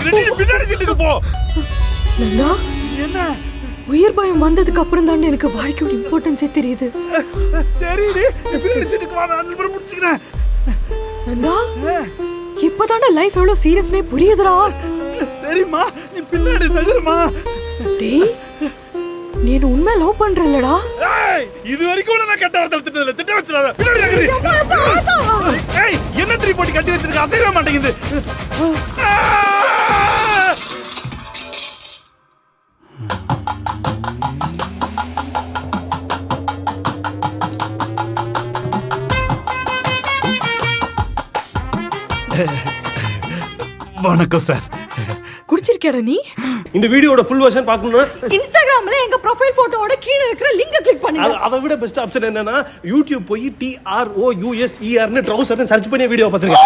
வச்சுக்கிறேன். பின்னாடி சீட்டுக்கு போ. நந்தா, என்ன உயிர் பயம் வந்ததுக்கு அப்புறம் தான் எனக்கு வாழ்க்கையோட இம்பார்ட்டன்ஸே தெரியுது. சரி பின்னாடி சீட்டுக்கு வா, நான் அப்புறம் முடிச்சுக்கிறேன். நந்தா, இப்பதானே லைஃப் எவ்வளவு சீரியஸ்னே புரியுதுடா. சரிம்மா, நீ பின்னாடி நகருமா. டேய், நீ உண்மை லவ் பண்றல்லடா? இது வரைக்கும் நான் கட்ட வார்த்தை திட்டல, திட்ட வச்சிராத. பின்னாடி நகரு. ஏய், என்ன திருப்பி போட்டு கட்டி வச்சிருக்க, அசையவே மாட்டேங்குது. வணக்கம் சார். குடிச்சிருக்கேடா நீ? இந்த வீடியோட ஃபுல் வெர்ஷன் பார்க்கணும்னா இன்ஸ்டாகிராம்ல எங்க ப்ரொஃபைல் போட்டோவோட கீழ இருக்கிற லிங்கை கிளிக் பண்ணுங்க. அதை விட பெஸ்ட் ஆப்ஷன் என்னன்னா யூடியூப் போய் TROUSER ன்னு ட்ரவுசர்னு சர்ச் பண்ணி வீடியோ பார்த்துருங்க.